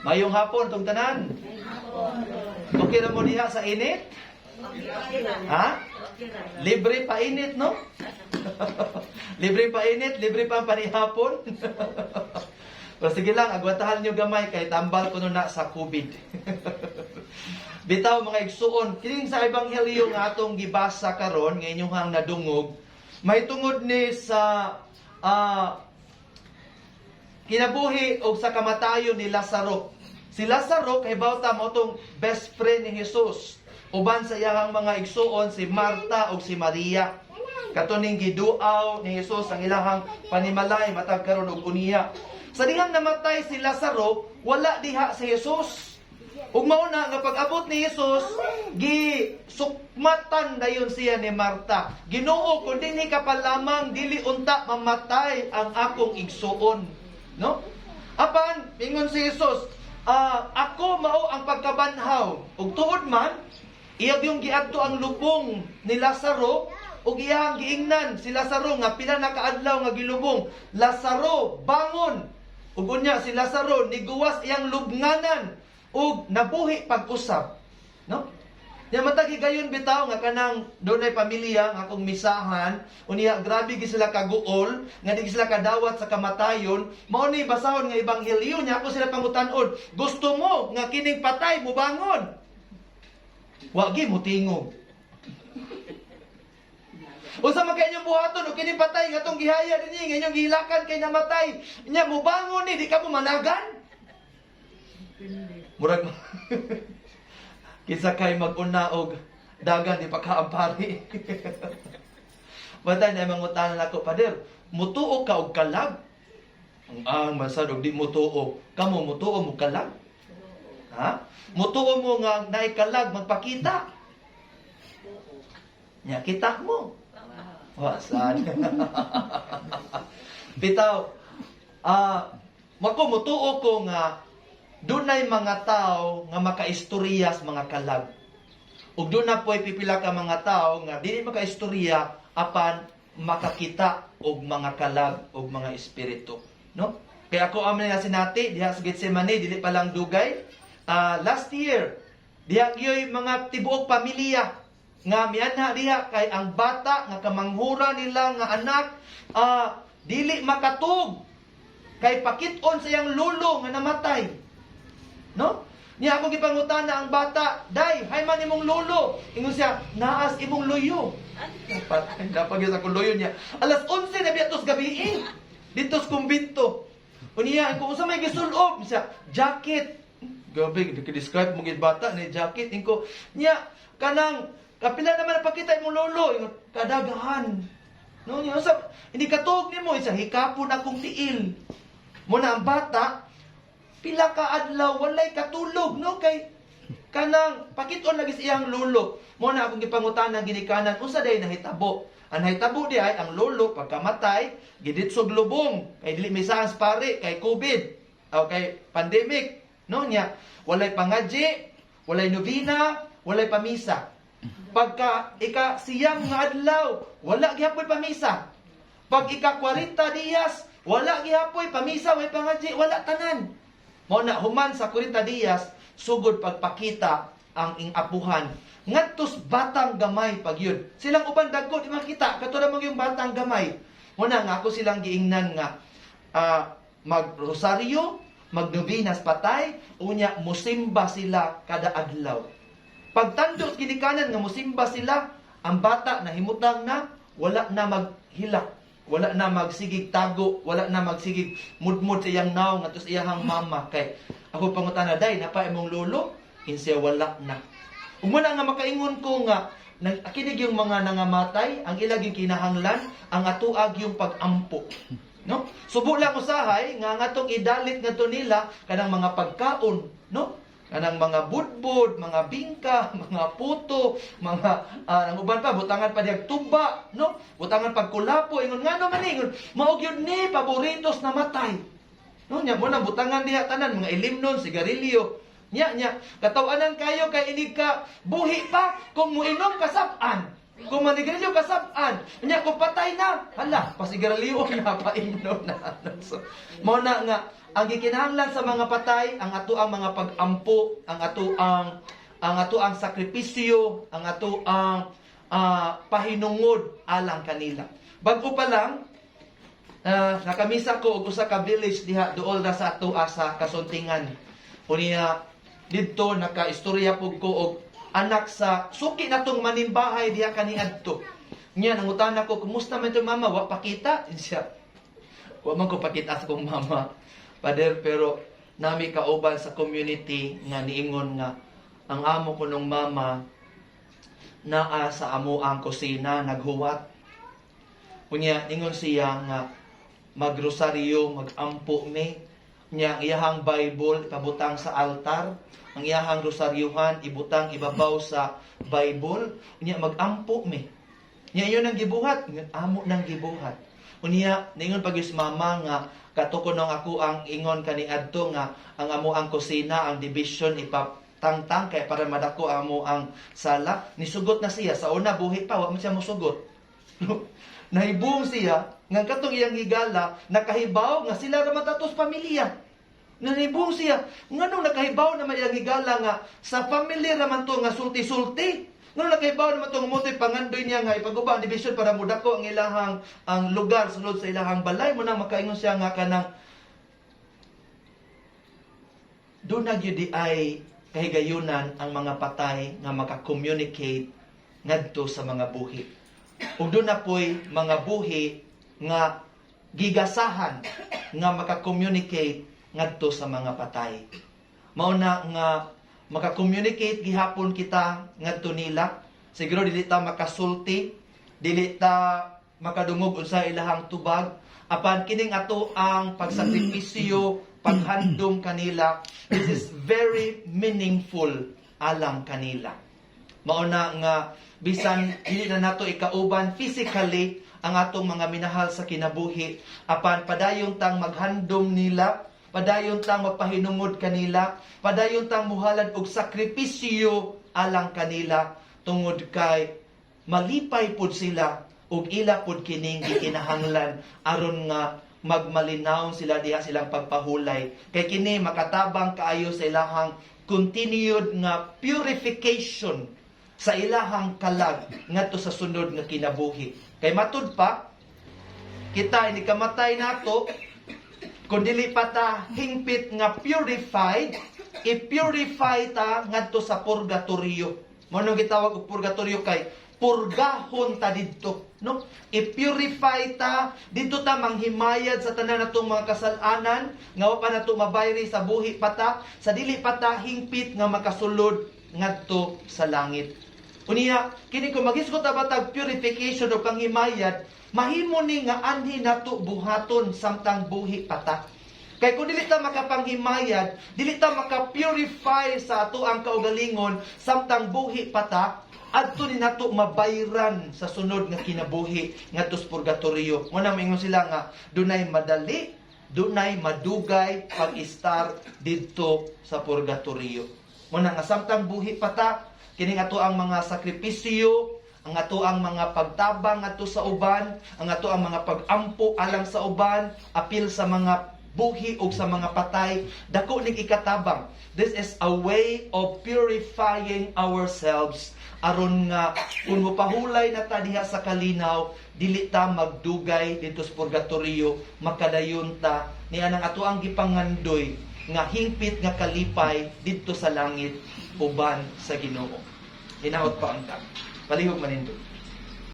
Mayong hapon tong tanan. Okay ra mo diha sa init? Ha? Libre pa init, no? Libre pa init, libre pa ang panihapon. Pero sige lang, agwatahan nyo gamay kay tambal ko na sa COVID. Bitaw mga igsuon, kining sa ebanghelyo nga atong gibasa karon nga inyong hang nadungog, may tungod ni sa kinabuhi o sa kamatayon ni Lazaro. Si Lazaro kay bawta mo tong best friend ni Jesus. Uban sa iyang mga igsuon si Marta o si Maria. Katuning giduaw ni Jesus ang ilahang panimalay matag karon og uniya. Sa dihang namatay si Lazaro, wala diha si Jesus. Ug mao na nga pag-abot ni Jesus, gisukmatan dayon siya ni Marta. Ginoo kun dinhi ka pa lamang dili unta mamatay ang akong igsuon. No? Apan ingon si Jesus, ako mao ang pagkabanhaw. Ug tuod man, iya yung giadto ang lubong ni Lazaro ug iyang giingnan si Lazaro nga pila na kaadlaw nga gilubong. Lazaro, bangon! Ug unya si Lazaro niguwas iyang lubnganan ug nabuhi pag-usab. No? Nya matag higayon bitaw nga kanang dunay pamilya nga akong misahan, unya grabe gi sila kaguol, nga di sila kadawat sa kamatayon, mao ni basahon nga ebanghelyo nya ako sila pangutan-on. Gusto mo nga kining patay mo bangon? Wa gi mo tingog. Usa man kay inyong buhaton o kining patay nga tong gihaya dinhi nga inyong gihilakan kay namatay, nya mo bangon ni di ka mo managan? Murag kisa kay mag-una og dagan di pagkaampari. Batay na mangutan nako, Pader, mutuo ka og kalag? Ang masad og di mutuo. Kamo mutuo mo kalag? Ha? Mutuo mo nga naay kalag magpakita. Nya kita mo. Wasan. Bitaw, mako mutuo ko nga dunay mga tao nga makaistoryas mga kalag. Ug doon na po'y pipila ka mga tao nga dili makaistorya apan makakita og mga kalag og mga espiritu. No? Kaya ako amin nga sinati diha sa Getsemani, dili pa lang dugay. Last year, diha gyoy mga tibuok pamilya nga mianha diha kay ang bata nga kamanghura nila nga anak dili makatug kay pakit-on sa iyang lolo nga namatay. No? Niya ako gipangutana ang bata, "Day, hay man imong lolo." Ingon siya, "Naas imong loyo." Napagis ako loyo niya. Alas 11 na biyatos gabi dito sa kumbinto. Unya, kung usa may gisulob siya, jacket. Gabi, describe mo gid bata ni jacket. Inko, niya, kanang, kapila naman napakita imong lolo. Ingon, kadagahan. No, niya, hindi katog ni mo, isa hikapon akong tiil. Muna ang bata, pila ka adlaw walay katulog, no, kay kanang pakit-on lagi sa iyang lolo. Mo na akong gipangutana ginikanan unsa day nahitabo. Ang nahitabo di ay ang lolo pagkamatay giditsog lubong kay dili misahas pare kay COVID o kay pandemic, no nya. Walay pangadji, walay novena, walay pamisa. Pagka siyam nga adlaw, wala gihapon pamisa. Pag 40 diyas, wala gihapon pamisa, way pangadji, wala tanan. Mo na human sa 40 diyas, sugod pagpakita ang apuhan. Ngadtos batang gamay pag yun. Silang uban dagko di makita, katulad mo yung batang gamay. Mo na nga ako silang giingnan nga mag-rosaryo, magnovenas patay, unya musimba sila kada adlaw. Pagtandot ginikanan nga musimba sila, ang bata nahimutang na wala na maghilak. Wala na magsigig tago, wala na magsigig mudmud sa iyang naong atos iyahang mama. Kay ako pangutana, "Day, napa imong lolo?" Insiya wala na. Umuna nga makaingon ko nga, kinig yung mga nangamatay, ang ilag yung kinahanglan, ang atuag yung pag-ampo. No? Subo lang usahay, nga atong idalit nga to nila, kanang mga pagkaon, no? Kanang mga budbud, mga bingka, mga puto, mga ang uban pa butangan pa diag tuba, no? Butangan pagkulapo, ingon ngano man ingon, mao gyud ni paboritos na matay. No nya mo nang butangan diha tanan mga ilimnon, sigarilyo. Nya katawanan kayo kay inig ka buhi pa kung muinom ka sab-an. Kung manigarilyo kasab-an, nya kung patay na, hala, pasigarilyo na painom na. So, mo na nga ang gikinahanglan sa mga patay, ang ato ang mga pag-ampo, ang ato ang sakripisyo, ang ato ang pahinungod alang kanila. Bago pa lang, nakamisa ko og usa ka village diha duol na sa ato sa Kasuntingan. Unya didto nakaistorya pug ko og anak sa suki natong manimbahay diha kaniadto. Nya nangutan ako, kumusta man to mama? Wa pakita siya. Wa man ko pakita sa kong mama. Pader, pero nami kauban sa community nga niingon nga ang amo ko nung mama naa sa amo ang kusina naghuwat. Unya ingon siya nga magrosaryo, magampo ni nya ang iyahang Bible pabutang sa altar, ang iyahang rosaryuhan ibutang ibabaw sa Bible, unya magampo mi. Nya yun ang gibuhat, amo nang gibuhat. Unya ningon pagis mama nga katukon nang ako ang ingon kaniadto nga ang amo ang kusina, ang division ipatangtang kay para madako amo ang sala. Nisugot na siya sa una buhi pa wa man siya mosugot. Nahibong siya nga katong iyang higala nakahibaw nga sila ra matatos pamilya. Nahibong siya nganong nakahibaw naman iyang higala nga sa family ra man to nga sulti-sulti. Nganong nakahibaw naman to nga motoy pangandoy niya nga ipaguba ang division para mudako ang ilahang ang lugar sulod sa ilahang balay mo nang makaingon siya nga kanang do na gyud ay kahigayunan ang mga patay nga maka-communicate ngadto sa mga buhi. Ug do na poy mga buhi nga gigasahan nga maka-communicate ngadto sa mga patay. Mao na nga maka-communicate gihapon kita ngadto nila. Siguro dili ta makasulti, dili ta makadungog unsa ilahang tubag, apan kining ato ang pagsakripisyo, paghandom kanila, this is very meaningful alang kanila. Mao na nga bisan dili na nato ikauban physically ang atong mga minahal sa kinabuhi, apan padayon tang maghandom nila, padayon tang mapahinungod kanila, padayon tang muhalad og sakripisyo alang kanila tungod kay malipay pud sila ug ila pud kining gikinahanglan aron nga magmalinaw sila diha silang pagpahulay kay kini makatabang kaayo sa ilahang continued nga purification sa ilahang kalag ngadto sa sunod nga kinabuhi. Kay matud pa kita ini kamatay nato kung dili pa ta hingpit nga purified, i-purify ta ngadto sa purgatorio. Mano gitawag og purgatorio kay purgahon ta didto, no? I-purify ta didto ta manghimayad sa tanan natong mga kasalanan nga wa pa nato mabayri sa buhi pa ta, sa dili pa ta hingpit nga makasulod ngadto sa langit. Unya kini kung maghisgot ta batag purification o panghimayad, mahimo ni nga anhi nato buhaton samtang buhi pata. Kay kung dili ta makapanghimayad, dili ta maka-purify sa ato ang kaugalingon samtang buhi pata, adto ni nato mabayran sa sunod nga kinabuhi ngadto sa purgatorio. Muna mingon sila nga dunay madali, dunay madugay pag-istar didto sa purgatorio. Muna nga samtang buhi pata, kining ato ang mga sakripisyo, ang ato ang mga pagtabang ato sa uban, ang ato ang mga pag-ampo alang sa uban, apil sa mga buhi o sa mga patay, dako ning ikatabang. This is a way of purifying ourselves aron nga kung mopahulay na ta diha sa kalinaw, dili ta magdugay dito sa purgatorio, makadayon ta niya nang ato ang gipangandoy nga hingpit nga kalipay dito sa langit uban sa Ginoo. Hinaot pa ang ta. Palihog manindot.